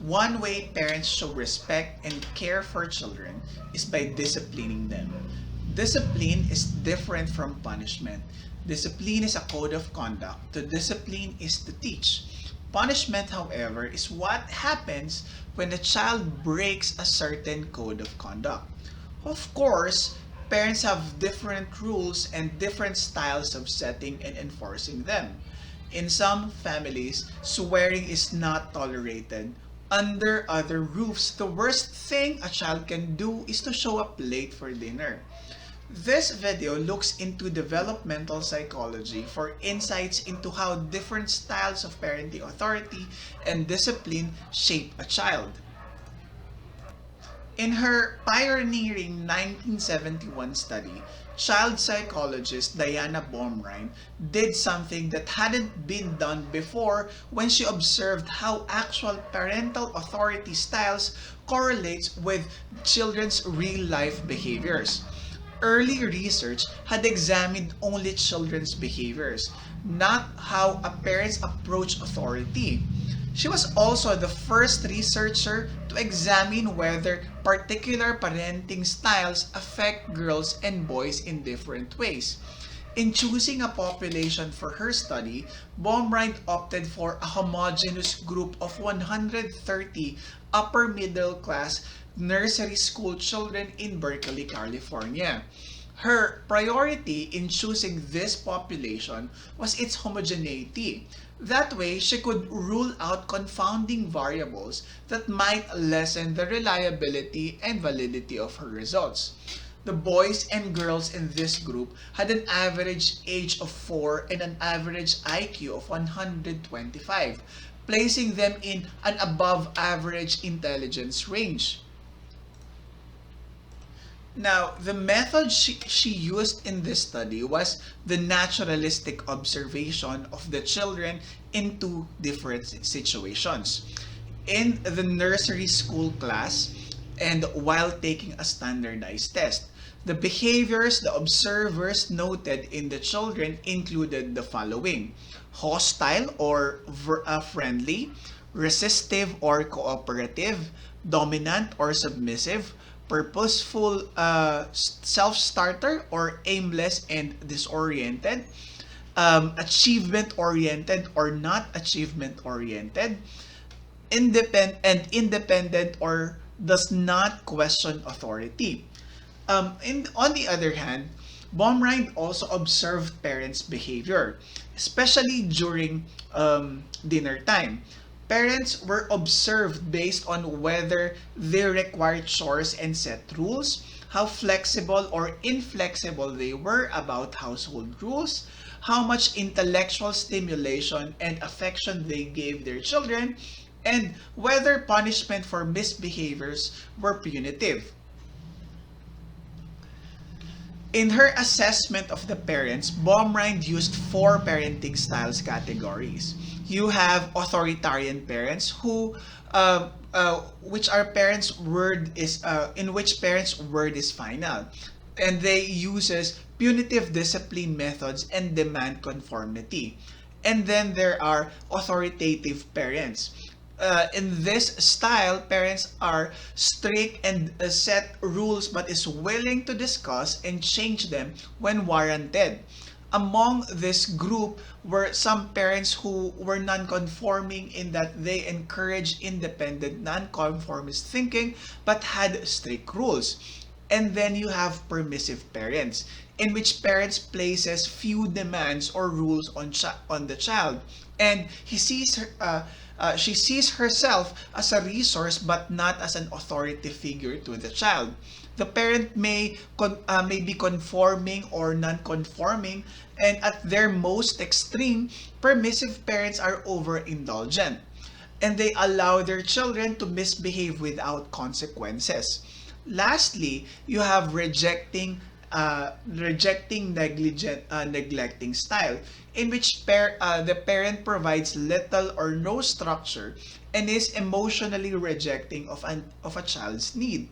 One way parents show respect and care for children is by disciplining them. Discipline is different from punishment. Discipline is a code of conduct. To discipline is to teach. Punishment, however, is what happens when a child breaks a certain code of conduct. Of course, parents have different rules and different styles of setting and enforcing them. In some families, swearing is not tolerated. Under other roofs, the worst thing a child can do is to show up late for dinner. This video looks into developmental psychology for insights into how different styles of parenting authority and discipline shape a child. In her pioneering 1971 study, child psychologist Diana Baumrind did something that hadn't been done before when she observed how actual parental authority styles correlates with children's real-life behaviors. Early research had examined only children's behaviors, not how a parents approach authority. She was also the first researcher to examine whether particular parenting styles affect girls and boys in different ways. In choosing a population for her study, Baumrind opted for a homogeneous group of 130 upper middle class nursery school children in Berkeley, California. Her priority in choosing this population was its homogeneity. That way, she could rule out confounding variables that might lessen the reliability and validity of her results. The boys and girls in this group had an average age of 4 and an average IQ of 125, placing them in an above average intelligence range. Now, the method she used in this study was the naturalistic observation of the children in two different situations. In the nursery school class and while taking a standardized test, the behaviors the observers noted in the children included the following: hostile or friendly, resistive or cooperative, dominant or submissive, purposeful self-starter or aimless and disoriented, achievement-oriented or not achievement-oriented, independent or does not question authority. On the other hand, Baumrind also observed parents' behavior, especially during dinner time. Parents were observed based on whether they required chores and set rules, how flexible or inflexible they were about household rules, how much intellectual stimulation and affection they gave their children, and whether punishment for misbehaviors were punitive. In her assessment of the parents, Baumrind used four parenting styles categories. You have authoritarian parents which are parents' word is in which parents' word is final, and they uses punitive discipline methods and demand conformity. And then there are authoritative parents. In this style, parents are strict and set rules but is willing to discuss and change them when warranted. Among this group were some parents who were non-conforming in that they encouraged independent, non-conformist thinking but had strict rules. And then you have permissive parents, in which parents places few demands or rules on the child, and she sees herself as a resource but not as an authority figure to the child. The parent may be conforming or non-conforming, and at their most extreme, permissive parents are overindulgent, and they allow their children to misbehave without consequences. Lastly, you have neglecting style, in which the parent provides little or no structure and is emotionally rejecting of a child's need.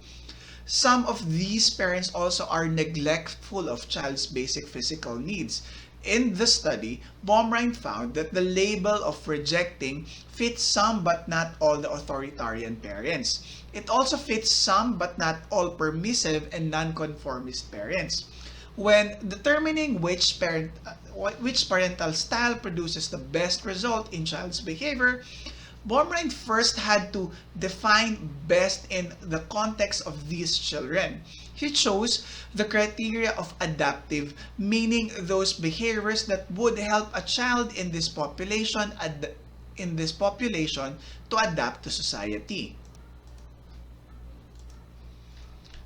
Some of these parents also are neglectful of child's basic physical needs. In the study, Baumrind found that the label of rejecting fits some but not all the authoritarian parents. It also fits some but not all permissive and nonconformist parents. When determining which parental style produces the best result in child's behavior, Baumrind first had to define best in the context of these children. He chose the criteria of adaptive, meaning those behaviors that would help a child in this population to adapt to society.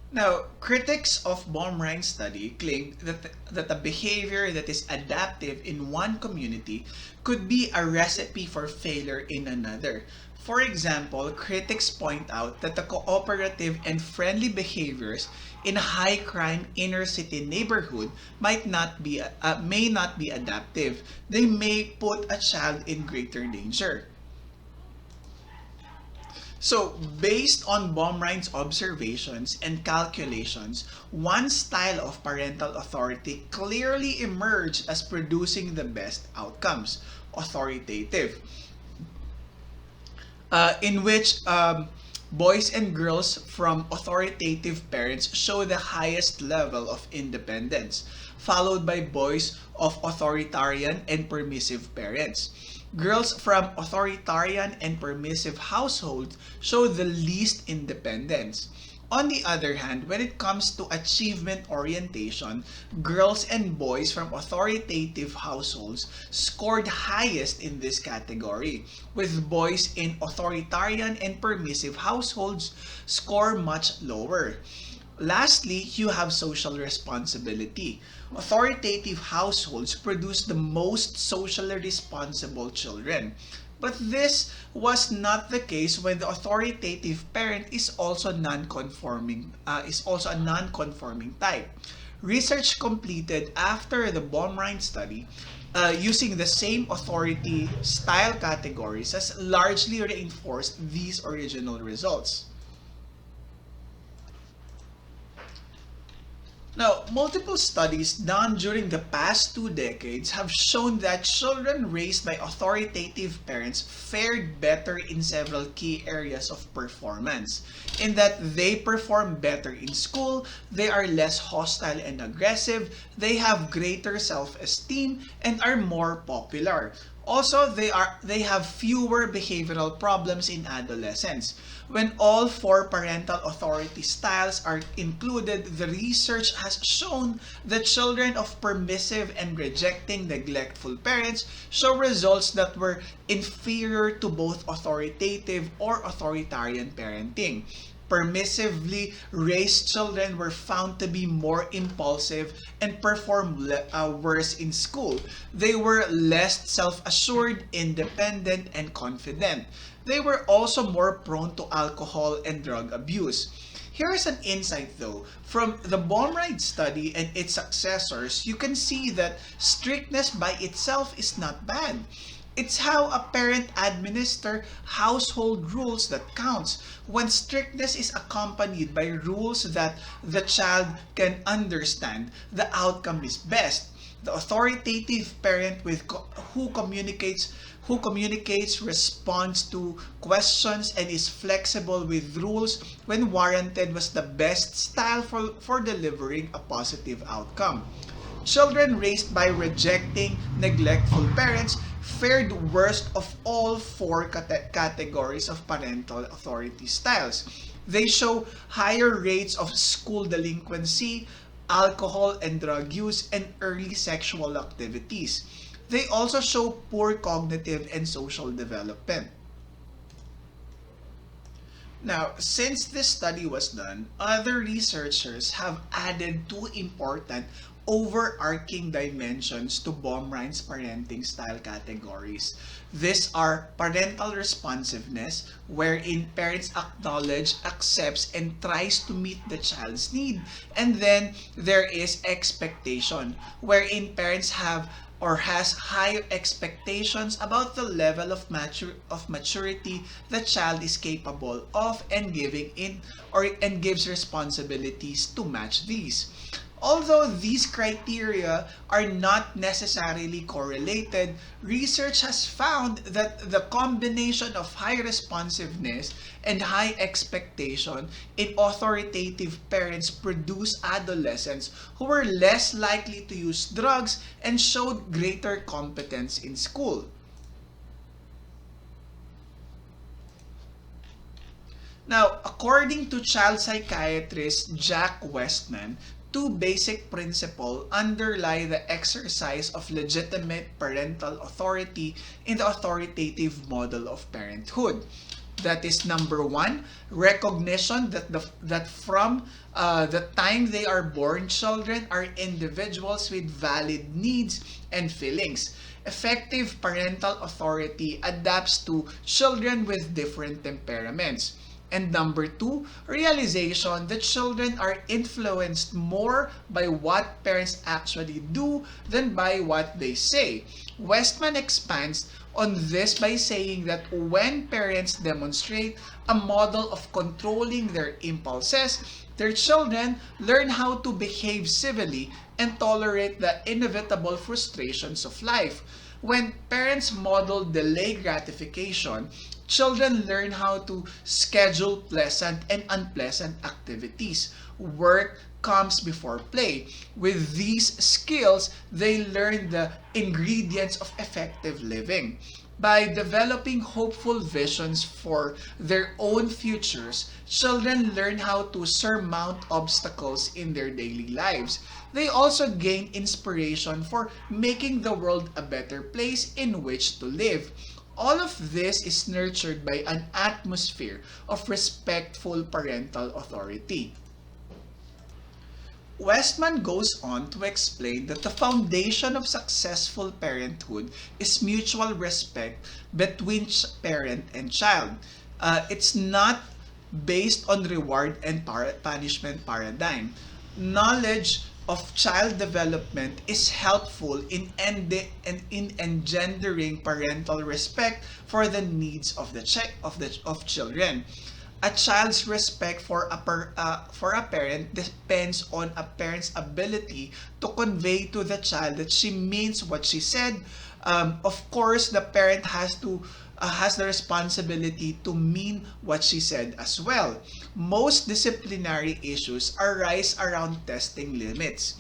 Now, critics of Baumrind's study claim that a behavior that is adaptive in one community could be a recipe for failure in another. For example, critics point out that the cooperative and friendly behaviors in a high-crime inner-city neighborhood may not be adaptive. They may put a child in greater danger. So, based on Baumrind's observations and calculations, one style of parental authority clearly emerged as producing the best outcomes: authoritative, in which boys and girls from authoritative parents show the highest level of independence, followed by boys of authoritarian and permissive parents. Girls from authoritarian and permissive households show the least independence. On the other hand, when it comes to achievement orientation, girls and boys from authoritative households scored highest in this category, with boys in authoritarian and permissive households score much lower. Lastly, you have social responsibility. Authoritative households produce the most socially responsible children. But this was not the case when the authoritative parent is also a non-conforming type. Research completed after the Baumrind study using the same authority style categories has largely reinforced these original results. Now, multiple studies done during the past 2 decades have shown that children raised by authoritative parents fared better in several key areas of performance. In that they perform better in school, they are less hostile and aggressive, they have greater self-esteem, and are more popular. Also, they have fewer behavioral problems in adolescence. When all four parental authority styles are included, the research has shown that children of permissive and rejecting neglectful parents show results that were inferior to both authoritative or authoritarian parenting. Permissively raised children were found to be more impulsive and perform worse in school. They were less self-assured, independent, and confident. They were also more prone to alcohol and drug abuse. Here is an insight though. From the Baumrind study and its successors, you can see that strictness by itself is not bad. It's how a parent administer household rules that counts. When strictness is accompanied by rules that the child can understand, the outcome is best. The authoritative parent who communicates, responds to questions, and is flexible with rules when warranted was the best style for delivering a positive outcome. Children raised by rejecting, neglectful parents fared worst of all four categories of parental authority styles. They show higher rates of school delinquency, alcohol and drug use, and early sexual activities. They also show poor cognitive and social development. Now, since this study was done, other researchers have added two important overarching dimensions to Baumrind's parenting style categories. These are parental responsiveness, wherein parents acknowledge, accepts, and tries to meet the child's need. And then there is expectation, wherein parents have or has higher expectations about the level of maturity the child is capable of and gives responsibilities to match these. Although these criteria are not necessarily correlated, research has found that the combination of high responsiveness and high expectation in authoritative parents produce adolescents who were less likely to use drugs and showed greater competence in school. Now, according to child psychiatrist Jack Westman, two basic principles underlie the exercise of legitimate parental authority in the authoritative model of parenthood. That is number one, recognition that from the time they are born, children are individuals with valid needs and feelings. Effective parental authority adapts to children with different temperaments. And number two, realization that children are influenced more by what parents actually do than by what they say. Westman expands on this by saying that when parents demonstrate a model of controlling their impulses, their children learn how to behave civilly and tolerate the inevitable frustrations of life. When parents model delay gratification, children learn how to schedule pleasant and unpleasant activities. Work comes before play. With these skills, they learn the ingredients of effective living. By developing hopeful visions for their own futures, children learn how to surmount obstacles in their daily lives. They also gain inspiration for making the world a better place in which to live. All of this is nurtured by an atmosphere of respectful parental authority. Westman goes on to explain that the foundation of successful parenthood is mutual respect between parent and child. It's not based on reward and punishment paradigm. Knowledge of child development is helpful in engendering parental respect for the needs of of children. A child's respect for a parent depends on a parent's ability to convey to the child that she means what she said. Of course, the parent has the responsibility to mean what she said as well. Most disciplinary issues arise around testing limits.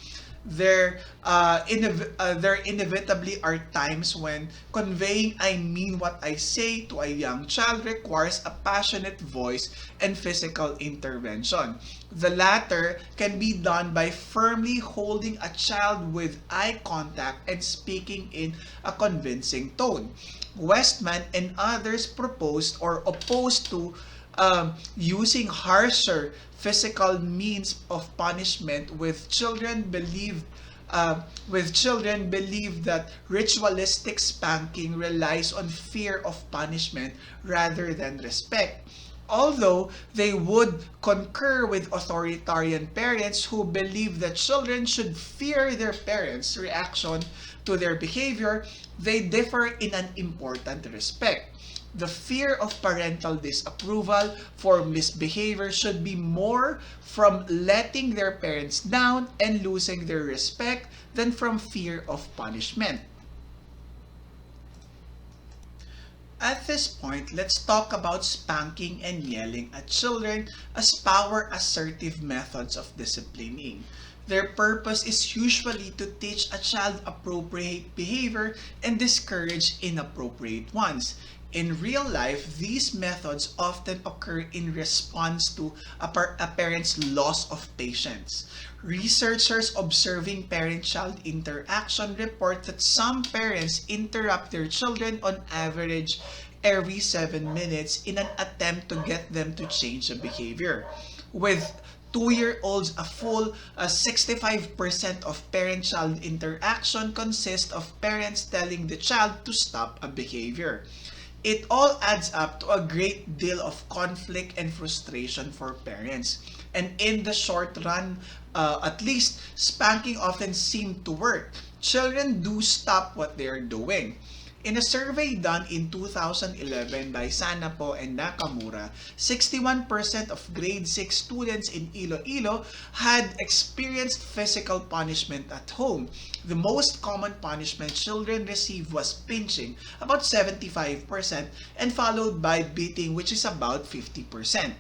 There inevitably are times when conveying "I mean what I say" to a young child requires a passionate voice and physical intervention. The latter can be done by firmly holding a child with eye contact and speaking in a convincing tone. Westman and others proposed or opposed to using harsher physical means of punishment with children believe that ritualistic spanking relies on fear of punishment rather than respect. Although they would concur with authoritarian parents who believe that children should fear their parents' reaction to their behavior, they differ in an important respect. The fear of parental disapproval for misbehavior should be more from letting their parents down and losing their respect than from fear of punishment. At this point, let's talk about spanking and yelling at children as power assertive methods of disciplining. Their purpose is usually to teach a child appropriate behavior and discourage inappropriate ones. In real life, these methods often occur in response to a parent's loss of patience. Researchers observing parent-child interaction report that some parents interrupt their children on average every 7 minutes in an attempt to get them to change a behavior. With 2-year-olds, a full 65% of parent-child interaction consists of parents telling the child to stop a behavior. It all adds up to a great deal of conflict and frustration for parents. And in the short run, at least, spanking often seems to work. Children do stop what they are doing. In a survey done in 2011 by Sanapo and Nakamura, 61% of grade 6 students in Iloilo had experienced physical punishment at home. The most common punishment children received was pinching, about 75%, and followed by beating, which is about 50%.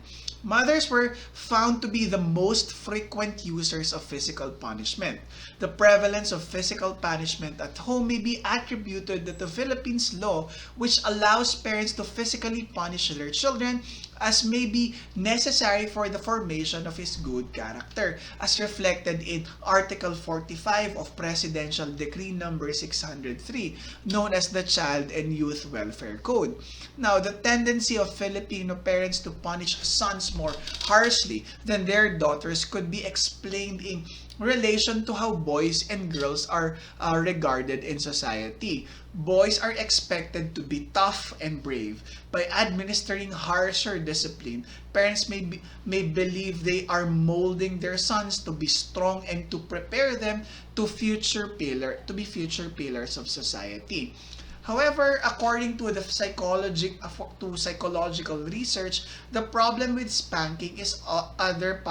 Mothers were found to be the most frequent users of physical punishment. The prevalence of physical punishment at home may be attributed to the Philippines law, which allows parents to physically punish their children as may be necessary for the formation of his good character, as reflected in Article 45 of Presidential Decree Number 603, known as the Child and Youth Welfare Code. Now, the tendency of Filipino parents to punish sons more harshly than their daughters could be explained in relation to how boys and girls are regarded in society. Boys are expected to be tough and brave. By administering harsher discipline, parents may believe they are molding their sons to be strong and to prepare them to be future pillars of society. However, according to the psychological research, the problem with spanking is other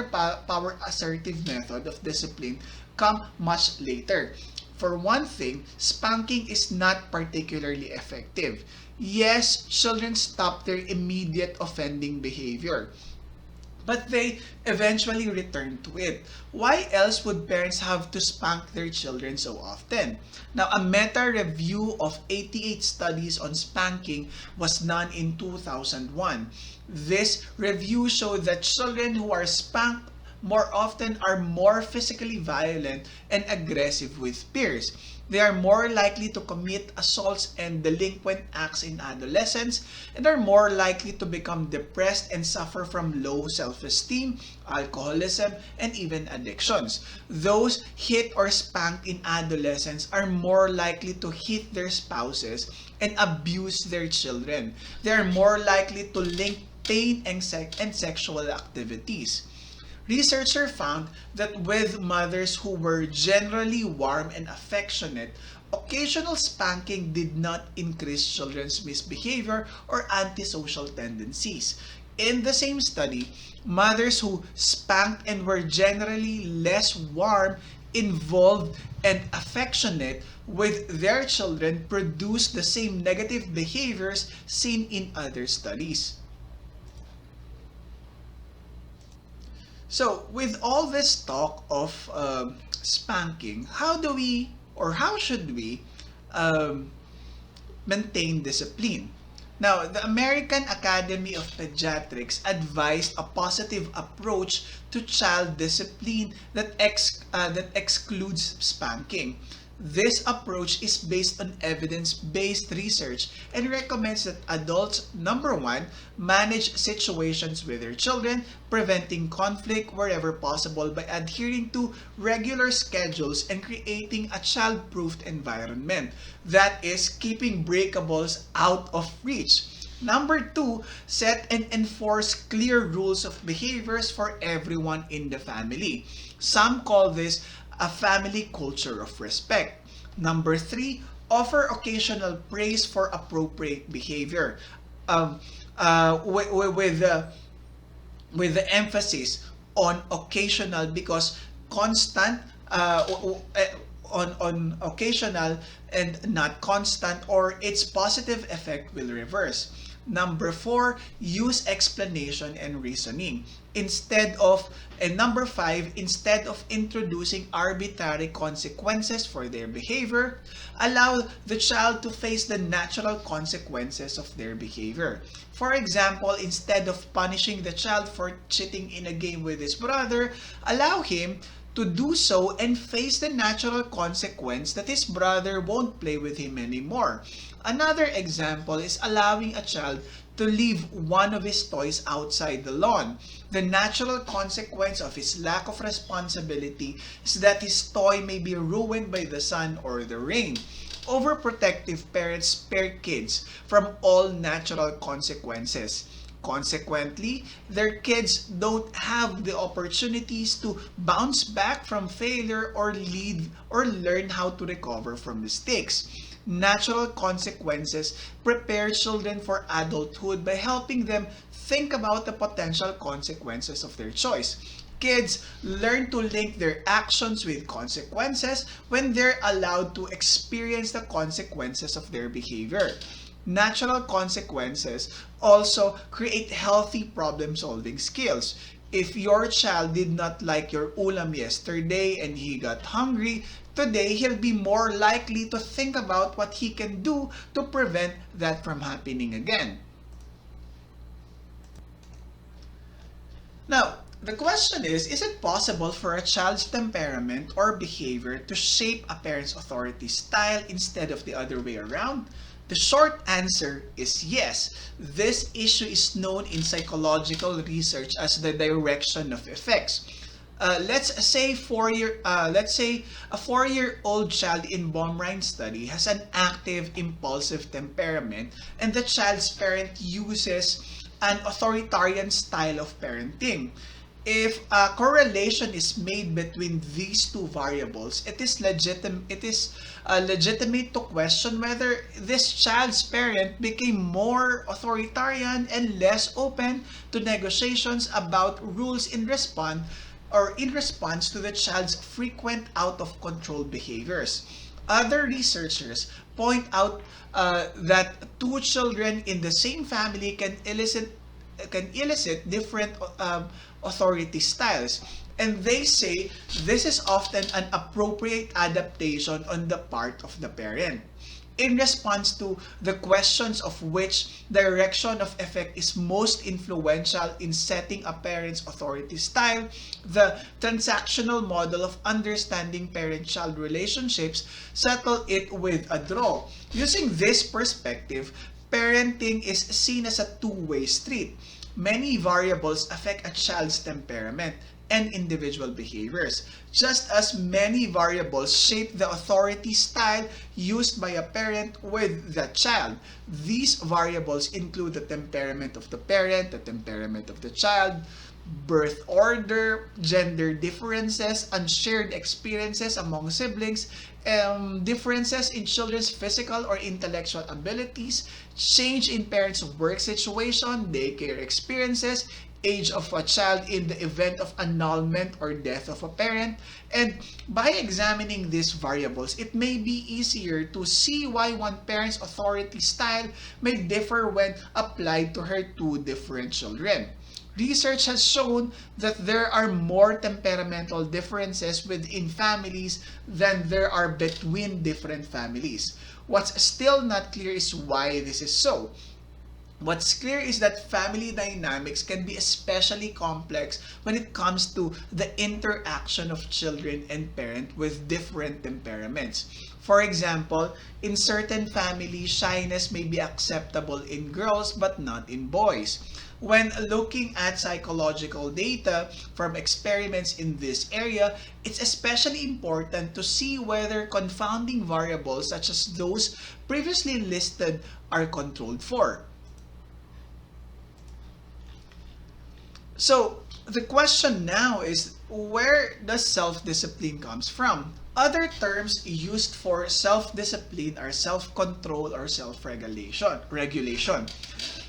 power assertive method of discipline come much later. For one thing, spanking is not particularly effective. Yes, children stop their immediate offending behavior, but they eventually return to it. Why else would parents have to spank their children so often? Now, a meta-review of 88 studies on spanking was done in 2001. This review showed that children who are spanked more often are more physically violent and aggressive with peers. They are more likely to commit assaults and delinquent acts in adolescence, and are more likely to become depressed and suffer from low self-esteem, alcoholism, and even addictions. Those hit or spanked in adolescence are more likely to hit their spouses and abuse their children. They are more likely to link pain and sexual activities. Researchers found that with mothers who were generally warm and affectionate, occasional spanking did not increase children's misbehavior or antisocial tendencies. In the same study, mothers who spanked and were generally less warm, involved, and affectionate with their children produced the same negative behaviors seen in other studies. So, with all this talk of spanking, how should we um, maintain discipline? Now, the American Academy of Pediatrics advised a positive approach to child discipline that excludes spanking. This approach is based on evidence-based research and recommends that adults, number one, manage situations with their children, preventing conflict wherever possible by adhering to regular schedules and creating a child-proof environment. That is, keeping breakables out of reach. Number two, set and enforce clear rules of behaviors for everyone in the family. Some call this a family culture of respect. Number three, offer occasional praise for appropriate behavior. Um, with the emphasis on occasional, because constant on occasional and not constant, or its positive effect will reverse. Number four, use explanation and reasoning. Number five, instead of introducing arbitrary consequences for their behavior, allow the child to face the natural consequences of their behavior. For example, instead of punishing the child for cheating in a game with his brother, allow him to do so and face the natural consequence that his brother won't play with him anymore. Another example is allowing a child to leave one of his toys outside the lawn. The natural consequence of his lack of responsibility is that his toy may be ruined by the sun or the rain. Overprotective parents spare kids from all natural consequences. Consequently, their kids don't have the opportunities to bounce back from failure or learn how to recover from mistakes. natural consequences prepare children for adulthood by helping them think about the potential consequences of their choice. Kids learn to link their actions with consequences when they're allowed to experience the consequences of their behavior. Natural consequences also create healthy problem solving skills. If your child did not like your ulam yesterday and he got hungry, today he'll be more likely to think about what he can do to prevent that from happening again. Now, the question is it possible for a child's temperament or behavior to shape a parent's authority style instead of the other way around? The short answer is yes. This issue is known in psychological research as the direction of effects. Let's say a 4-year-old child in Baumrind study has an active, impulsive temperament, and the child's parent uses an authoritarian style of parenting. If a correlation is made between these two variables, it is legitimate to question whether this child's parent became more authoritarian and less open to negotiations about rules in response to the child's frequent out of control behaviors. Other researchers point out that two children in the same family can elicit different authority styles. And they say this is often an appropriate adaptation on the part of the parent. In response to the questions of which direction of effect is most influential in setting a parent's authority style, the transactional model of understanding parent-child relationships settle it with a draw. Using this perspective, parenting is seen as a two-way street. Many variables affect a child's temperament and individual behaviors, just as many variables shape the authority style used by a parent with the child. These variables include the temperament of the parent, the temperament of the child, birth order, gender differences, unshared experiences among siblings, differences in children's physical or intellectual abilities, change in parents' work situation, daycare experiences, age of a child in the event of annulment or death of a parent. And by examining these variables, it may be easier to see why one parent's authority style may differ when applied to her two different children. Research has shown that there are more temperamental differences within families than there are between different families. What's still not clear is why this is so. What's clear is that family dynamics can be especially complex when it comes to the interaction of children and parent with different temperaments. For example, in certain families, shyness may be acceptable in girls but not in boys. When looking at psychological data from experiments in this area, it's especially important to see whether confounding variables such as those previously listed are controlled for. So the question now is, where does self-discipline comes from? Other terms used for self-discipline are self-control or self-regulation.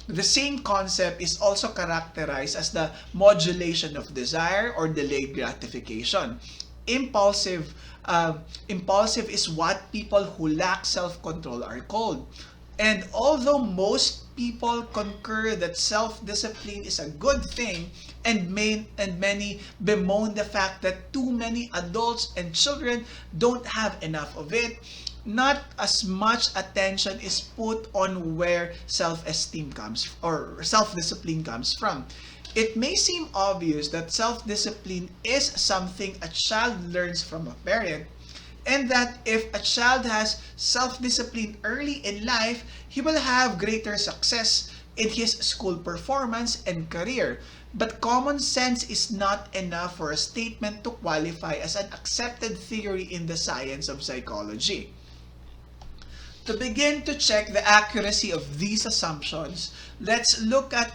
The same concept is also characterized as the modulation of desire or delayed gratification. Impulsive, impulsive is what people who lack self-control are called. And although most people concur that self-discipline is a good thing, and many bemoan the fact that too many adults and children don't have enough of it, not as much attention is put on where self-esteem comes or self-discipline comes from. It may seem obvious that self-discipline is something a child learns from a parent, and that if a child has self-discipline early in life, he will have greater success in his school performance and career. But common sense is not enough for a statement to qualify as an accepted theory in the science of psychology. To begin to check the accuracy of these assumptions, let's look at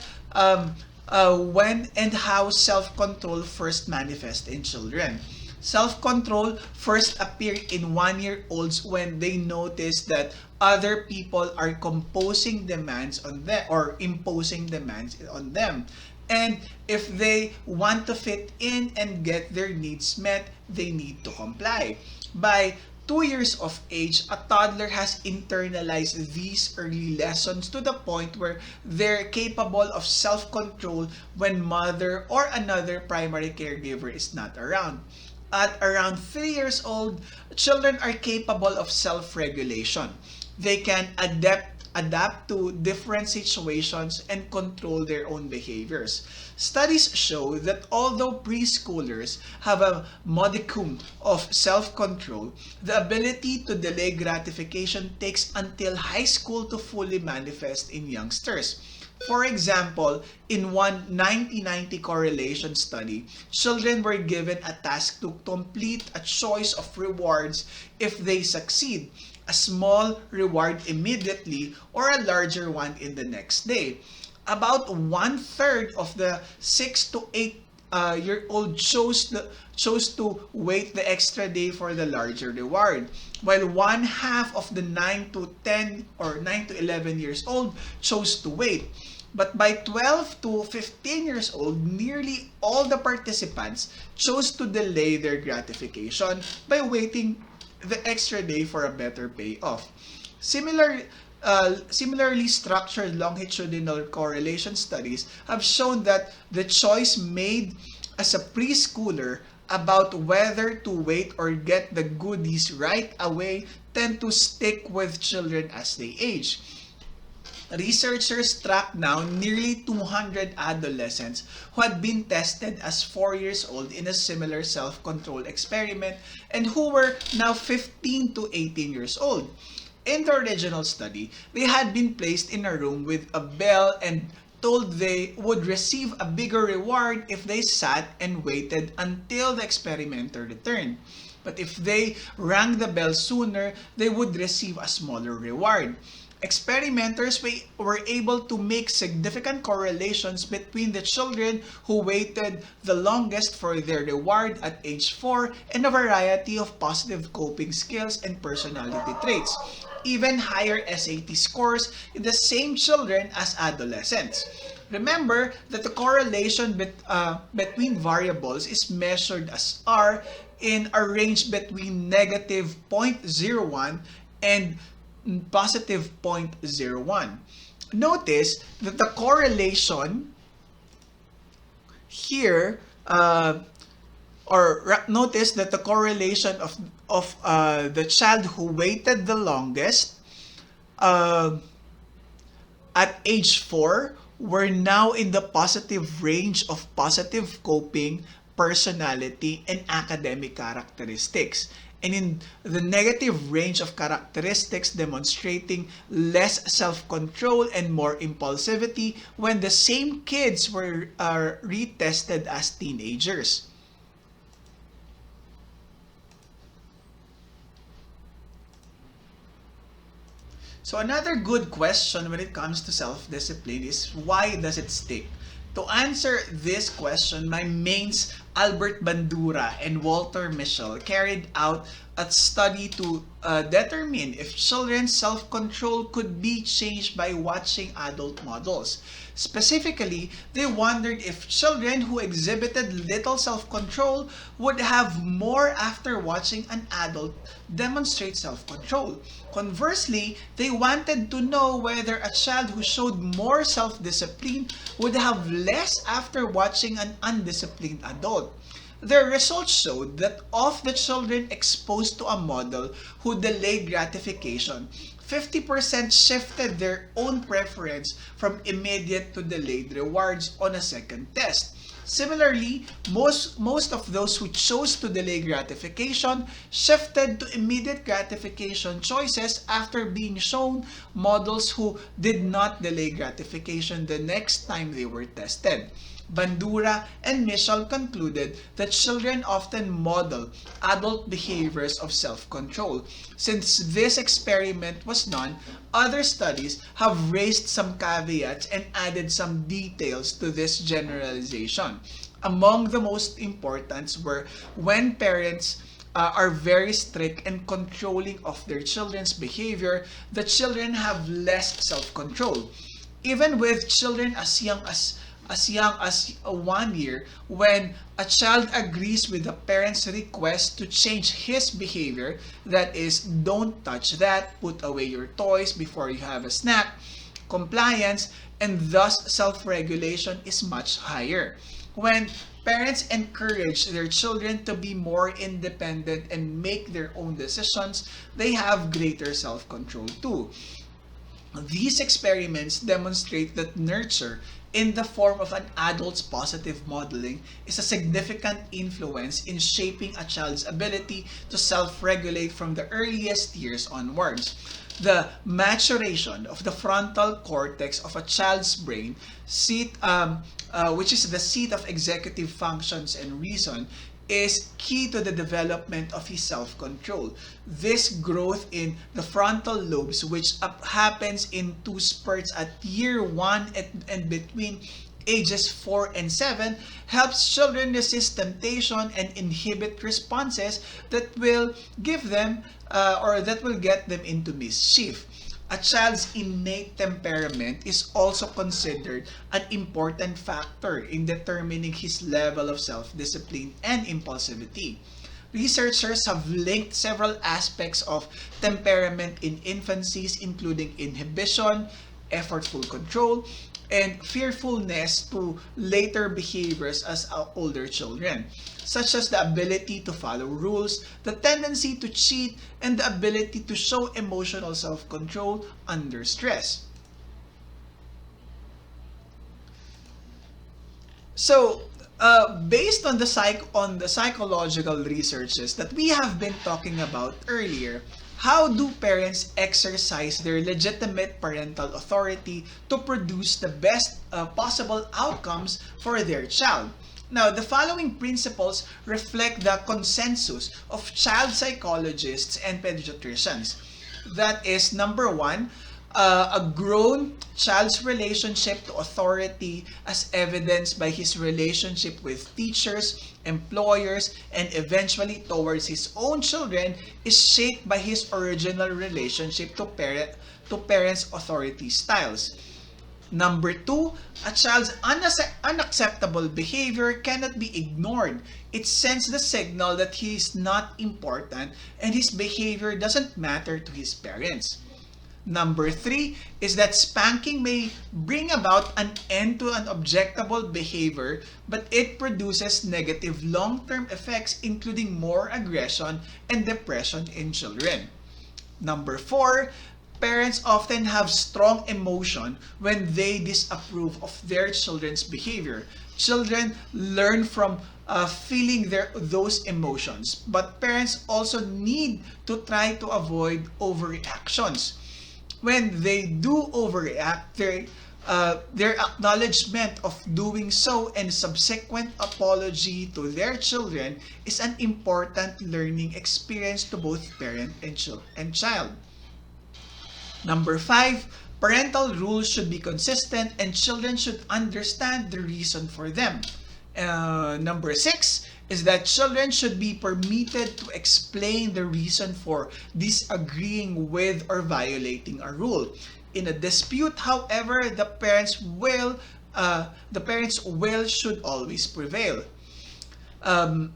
when and how self-control first manifests in children. Self-control first appeared in 1-year-olds when they noticed that other people are composing demands on them or imposing demands on them. And if they want to fit in and get their needs met, they need to comply. By 2 years of age, a toddler has internalized these early lessons to the point where they're capable of self-control when mother or another primary caregiver is not around. At around 3 years old, children are capable of self-regulation. They can adapt to different situations and control their own behaviors. Studies show that although preschoolers have a modicum of self-control, the ability to delay gratification takes until high school to fully manifest in youngsters. For example, in one 1990 correlation study, children were given a task to complete a choice of rewards if they succeed, a small reward immediately or a larger one in the next day. About 1/3 of the 6 to 8 year old chose to wait the extra day for the larger reward, while 1/2 of the 9 to 10 or 9 to 11 years old chose to wait. But by 12 to 15 years old, nearly all the participants chose to delay their gratification by waiting the extra day for a better payoff. Similarly structured longitudinal correlation studies have shown that the choice made as a preschooler about whether to wait or get the goodies right away tend to stick with children as they age. Researchers tracked down nearly 200 adolescents who had been tested as 4 years old in a similar self-control experiment and who were now 15 to 18 years old. In the original study, they had been placed in a room with a bell and told they would receive a bigger reward if they sat and waited until the experimenter returned. But if they rang the bell sooner, they would receive a smaller reward. Experimenters were able to make significant correlations between the children who waited the longest for their reward at age 4 and a variety of positive coping skills and personality traits, even higher SAT scores in the same children as adolescents. Remember that the correlation between variables is measured as R in a range between negative 0.01 and positive 0.01. Notice that the correlation here, notice that the correlation of the child who waited the longest at age 4 were now in the positive range of positive coping, personality, and academic characteristics, and in the negative range of characteristics demonstrating less self-control and more impulsivity when the same kids were retested as teenagers. So another good question when it comes to self-discipline is, why does it stick? To answer this question, my mains Albert Bandura and Walter Mischel carried out a study to determine if children's self-control could be changed by watching adult models. Specifically, they wondered if children who exhibited little self-control would have more after watching an adult demonstrate self-control. Conversely, they wanted to know whether a child who showed more self-discipline would have less after watching an undisciplined adult. Their results showed that of the children exposed to a model who delayed gratification, 50% shifted their own preference from immediate to delayed rewards on a second test. Similarly, most of those who chose to delay gratification shifted to immediate gratification choices after being shown models who did not delay gratification the next time they were tested. Bandura and Mischel concluded that children often model adult behaviors of self-control. Since this experiment was done, other studies have raised some caveats and added some details to this generalization. Among the most important were when parents are very strict and controlling of their children's behavior, the children have less self-control. Even with children as young as 1 year, when a child agrees with the parent's request to change his behavior, that is, don't touch that, put away your toys before you have a snack, compliance, and thus self-regulation is much higher. When parents encourage their children to be more independent and make their own decisions, they have greater self-control too. These experiments demonstrate that nurture, in the form of an adult's positive modeling, is a significant influence in shaping a child's ability to self-regulate from the earliest years onwards. The maturation of the frontal cortex of a child's brain, which is the seat of executive functions and reason, is key to the development of his self-control. This growth in the frontal lobes, which happens in two spurts at year 1 and between ages 4 and 7, helps children resist temptation and inhibit responses that will give them or that will get them into mischief. A child's innate temperament is also considered an important factor in determining his level of self-discipline and impulsivity. Researchers have linked several aspects of temperament in infancies, including inhibition, effortful control, and fearfulness to later behaviors as older children, such as the ability to follow rules, the tendency to cheat, and the ability to show emotional self-control under stress. So, based on the psychological researches that we have been talking about earlier, how do parents exercise their legitimate parental authority to produce the best possible outcomes for their child? Now, the following principles reflect the consensus of child psychologists and pediatricians. That is, number one, a grown child's relationship to authority, as evidenced by his relationship with teachers, employers, and eventually towards his own children, is shaped by his original relationship to parents' authority styles. Number two, a child's unacceptable behavior cannot be ignored. It sends the signal that he is not important and his behavior doesn't matter to his parents. Number three is that spanking may bring about an end to an objectable behavior, but it produces negative long-term effects, including more aggression and depression in children. Number four, parents often have strong emotion when they disapprove of their children's behavior. Children learn from feeling those emotions, but parents also need to try to avoid overreactions. When they do overreact, their acknowledgement of doing so and subsequent apology to their children is an important learning experience to both parent and child. Number five, parental rules should be consistent and children should understand the reason for them. Number six is that children should be permitted to explain the reason for disagreeing with or violating a rule. In a dispute, however, the parents' will should always prevail.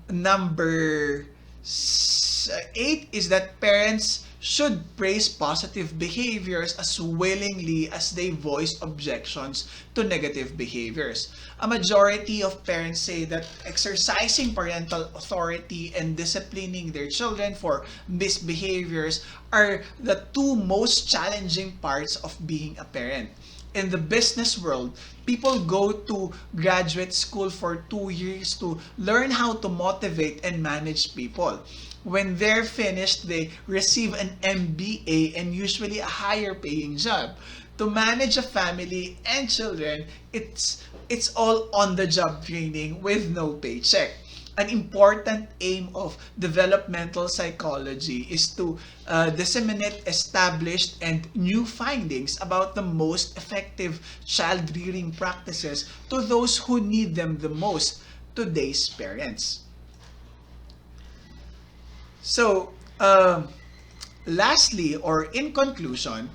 Number eight is that parents should praise positive behaviors as willingly as they voice objections to negative behaviors. A majority of parents say that exercising parental authority and disciplining their children for misbehaviors are the two most challenging parts of being a parent. In the business world, people go to graduate school for 2 years to learn how to motivate and manage people. When they're finished, they receive an MBA and usually a higher paying job. To manage a family and children, it's all on the job training with no paycheck. An important aim of developmental psychology is to disseminate established and new findings about the most effective child rearing practices to those who need them the most, today's parents. So, lastly, or in conclusion,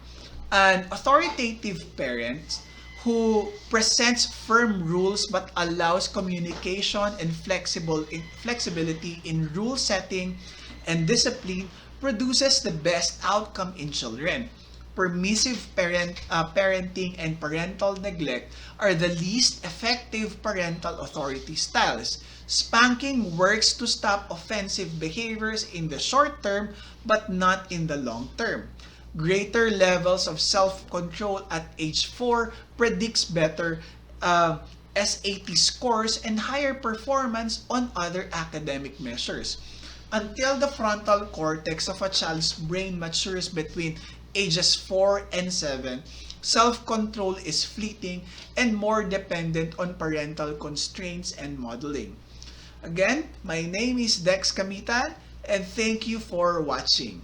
an authoritative parent who presents firm rules but allows communication and flexibility in rule setting and discipline produces the best outcome in children. Permissive parenting and parental neglect are the least effective parental authority styles. Spanking works to stop offensive behaviors in the short term but not in the long term. Greater levels of self-control at age 4 predicts better SAT scores and higher performance on other academic measures. Until the frontal cortex of a child's brain matures between ages 4 and 7, self-control is fleeting and more dependent on parental constraints and modeling. Again, my name is Dex Kamitan and thank you for watching.